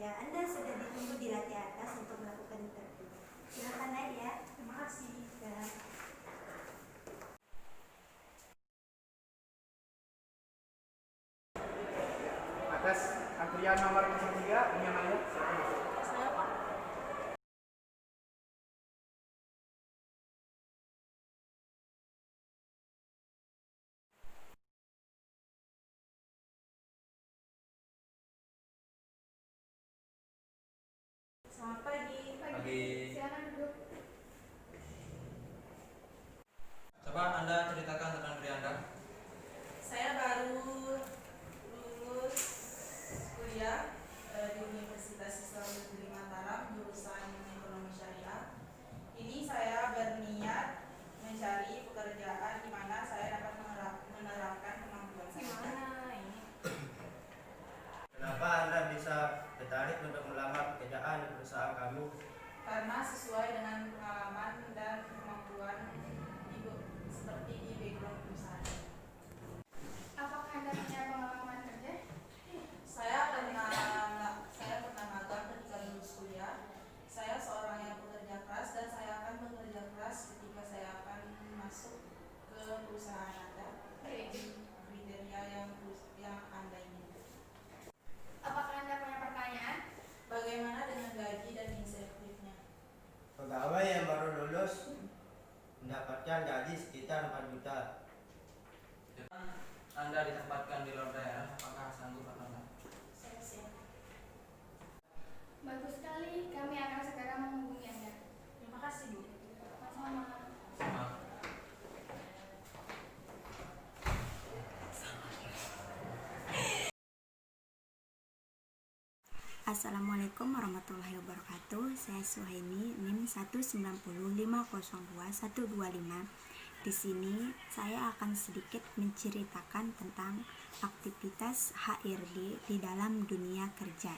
ya. Anda sudah ditunggu di lantai atas untuk melakukan interview. Silakan naik ya. Terima kasih. Ya. Atas antrian nomor 03 punya nama silakan masuk. Saya Pak. Selamat pagi. Pagi. Silakan duduk. Coba Anda ceritakan tentang diri Anda. Saya baru lulus kuliah di Universitas Islam Negeri Mataram, jurusan Ekonomi Syariah. Ini saya berniat mencari pekerjaan di mana saya dapat menerapkan kemampuan saya. Gimana ini? Kenapa Anda bisa tertarik untuk melamar pekerjaan di perusahaan kami? Karena sesuai dengan pengalaman dan kemampuan seperti di background perusahaan. Apakah Anda punya pengalaman kerja? Saya pernah magang ketika lulus kuliah. Saya seorang yang bekerja keras dan saya akan bekerja keras ketika saya akan masuk ke perusahaan Anda. Kriteria yang Anda inginkan. Apakah Anda punya pertanyaan? Bagaimana dengan gaji dan insentifnya? Pegawai yang baru lulus mendapatkan gaji sekitar 4 juta. Anda ditempatkan di luar daerah, apakah sanggup atau tidak? Saya siap. Bagus sekali, kami akan segera menghubungi Anda. Terima kasih, Bu. Sama-sama. Sama. Assalamualaikum warahmatullahi wabarakatuh. Saya Suhaini, NIM 190502125. Di sini saya akan sedikit menceritakan tentang aktivitas HRD di dalam dunia kerja.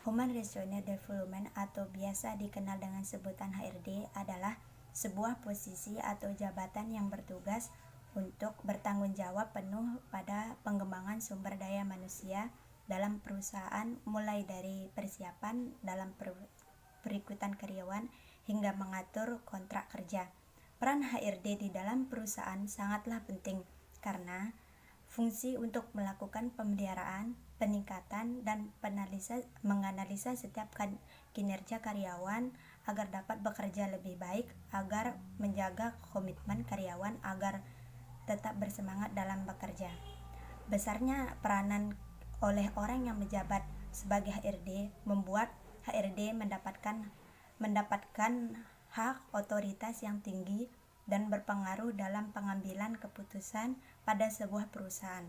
Human Resource Development atau biasa dikenal dengan sebutan HRD adalah sebuah posisi atau jabatan yang bertugas untuk bertanggung jawab penuh pada pengembangan sumber daya manusia dalam perusahaan, mulai dari persiapan dalam perekrutan karyawan hingga mengatur kontrak kerja. Peran HRD di dalam perusahaan sangatlah penting karena fungsi untuk melakukan pemeliharaan, peningkatan, dan menganalisa setiap kinerja karyawan agar dapat bekerja lebih baik, agar menjaga komitmen karyawan agar tetap bersemangat dalam bekerja. Besarnya peranan oleh orang yang menjabat sebagai HRD membuat HRD mendapatkan hak otoritas yang tinggi dan berpengaruh dalam pengambilan keputusan pada sebuah perusahaan.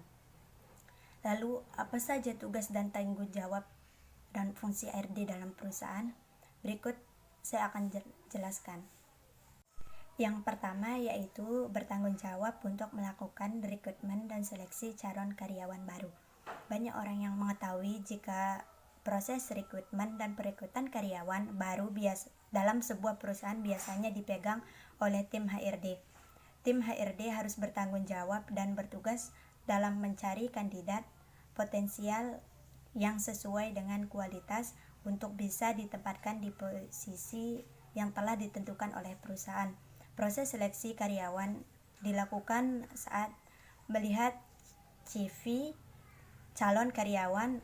Lalu, apa saja tugas dan tanggung jawab dan fungsi HRD dalam perusahaan? Berikut saya akan jelaskan. Yang pertama yaitu bertanggung jawab untuk melakukan rekrutmen dan seleksi calon karyawan baru. Banyak orang yang mengetahui jika proses rekrutmen dan perekrutan karyawan baru dalam sebuah perusahaan biasanya dipegang oleh tim HRD. Tim HRD harus bertanggung jawab dan bertugas dalam mencari kandidat potensial yang sesuai dengan kualitas untuk bisa ditempatkan di posisi yang telah ditentukan oleh perusahaan. Proses seleksi karyawan dilakukan saat melihat CV calon karyawan,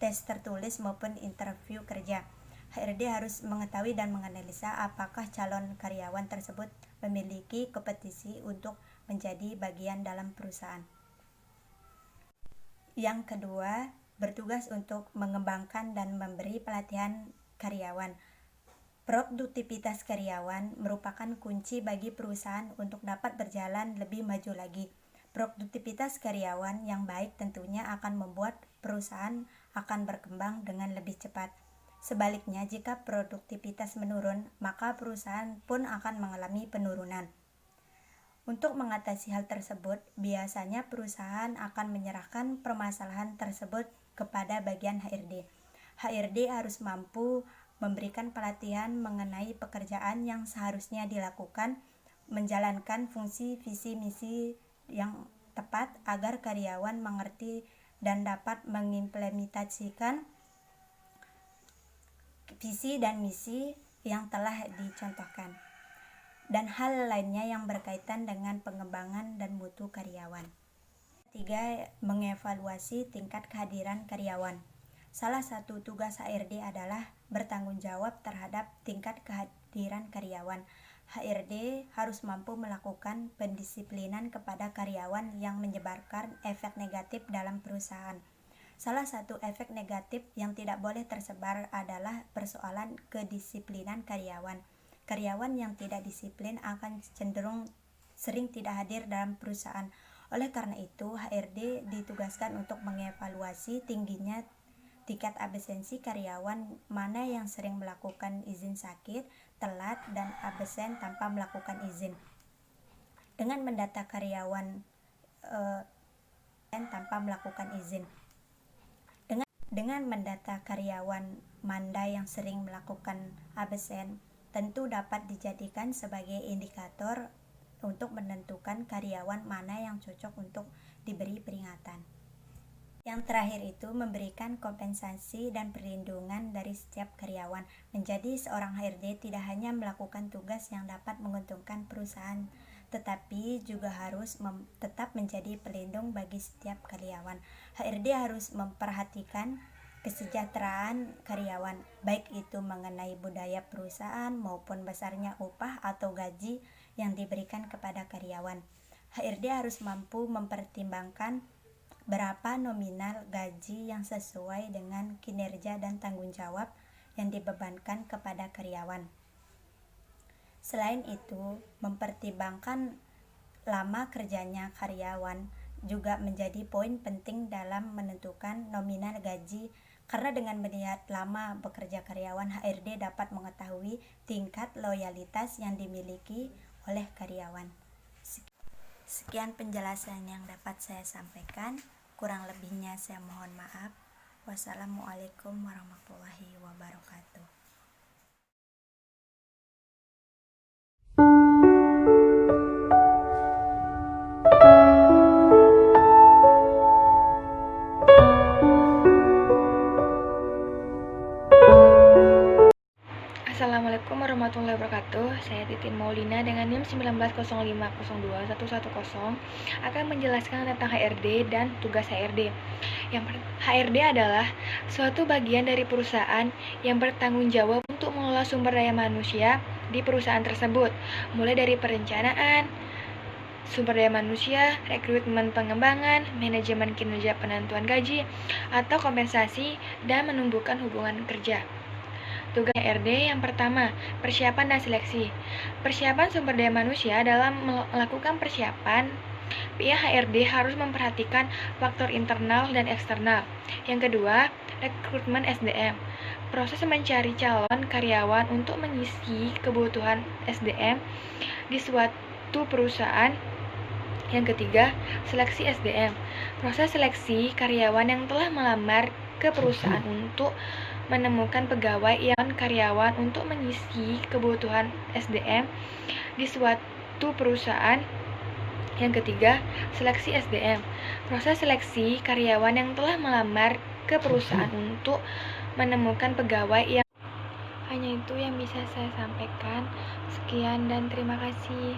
tes tertulis maupun interview kerja. HRD harus mengetahui dan menganalisa apakah calon karyawan tersebut memiliki kompetensi untuk menjadi bagian dalam perusahaan. Yang kedua, bertugas untuk mengembangkan dan memberi pelatihan karyawan. Produktivitas karyawan merupakan kunci bagi perusahaan untuk dapat berjalan lebih maju lagi. Produktivitas karyawan yang baik tentunya akan membuat perusahaan akan berkembang dengan lebih cepat. Sebaliknya, jika produktivitas menurun, maka perusahaan pun akan mengalami penurunan. Untuk mengatasi hal tersebut, biasanya perusahaan akan menyerahkan permasalahan tersebut kepada bagian HRD. HRD harus mampu memberikan pelatihan mengenai pekerjaan yang seharusnya dilakukan, menjalankan fungsi visi misi yang tepat agar karyawan mengerti dan dapat mengimplementasikan visi dan misi yang telah dicontohkan, dan hal lainnya yang berkaitan dengan pengembangan dan mutu karyawan. 3. Mengevaluasi tingkat kehadiran karyawan. Salah satu tugas HRD adalah bertanggung jawab terhadap tingkat kehadiran karyawan. HRD harus mampu melakukan pendisiplinan kepada karyawan yang menyebarkan efek negatif dalam perusahaan. Salah satu efek negatif yang tidak boleh tersebar adalah persoalan kedisiplinan karyawan. Karyawan yang tidak disiplin akan cenderung sering tidak hadir dalam perusahaan. Oleh karena itu, HRD ditugaskan untuk mengevaluasi tingginya tingkat absensi karyawan mana yang sering melakukan izin sakit, telat, dan absen tanpa melakukan izin. Dengan mendata karyawan tanpa melakukan izin. Dengan mendata karyawan manda yang sering melakukan absen, tentu dapat dijadikan sebagai indikator untuk menentukan karyawan mana yang cocok untuk diberi peringatan. Yang terakhir itu memberikan kompensasi dan perlindungan dari setiap karyawan. Menjadi seorang HRD tidak hanya melakukan tugas yang dapat menguntungkan perusahaan, tetapi juga harus tetap menjadi pelindung bagi setiap karyawan. HRD harus memperhatikan kesejahteraan karyawan, baik itu mengenai budaya perusahaan maupun besarnya upah atau gaji yang diberikan kepada karyawan. HRD harus mampu mempertimbangkan berapa nominal gaji yang sesuai dengan kinerja dan tanggung jawab yang dibebankan kepada karyawan. Selain itu, mempertimbangkan lama kerjanya karyawan juga menjadi poin penting dalam menentukan nominal gaji, karena dengan melihat lama bekerja karyawan, HRD dapat mengetahui tingkat loyalitas yang dimiliki oleh karyawan. Sekian penjelasan yang dapat saya sampaikan. Kurang lebihnya saya mohon maaf. Wassalamualaikum warahmatullahi wabarakatuh. Assalamualaikum warahmatullahi wabarakatuh. Saya Titin Maulina dengan NIM 1905021110 akan menjelaskan tentang HRD dan tugas HRD. HRD adalah suatu bagian dari perusahaan yang bertanggung jawab untuk mengelola sumber daya manusia di perusahaan tersebut, mulai dari perencanaan sumber daya manusia, rekrutmen pengembangan, manajemen kinerja penentuan gaji, atau kompensasi, dan menumbuhkan hubungan kerja. Tugas HRD yang pertama, persiapan dan seleksi. Persiapan sumber daya manusia. Dalam melakukan persiapan, pihak HRD harus memperhatikan faktor internal dan eksternal. Yang kedua, rekrutmen SDM. Proses mencari calon karyawan untuk mengisi kebutuhan SDM di suatu perusahaan. Yang ketiga, seleksi SDM. Proses seleksi karyawan yang telah melamar ke perusahaan untuk menemukan pegawai yang karyawan untuk mengisi kebutuhan SDM di suatu perusahaan. Yang ketiga, seleksi SDM. Proses seleksi karyawan yang telah melamar ke perusahaan untuk menemukan pegawai yang hanya itu yang bisa saya sampaikan. Sekian dan terima kasih.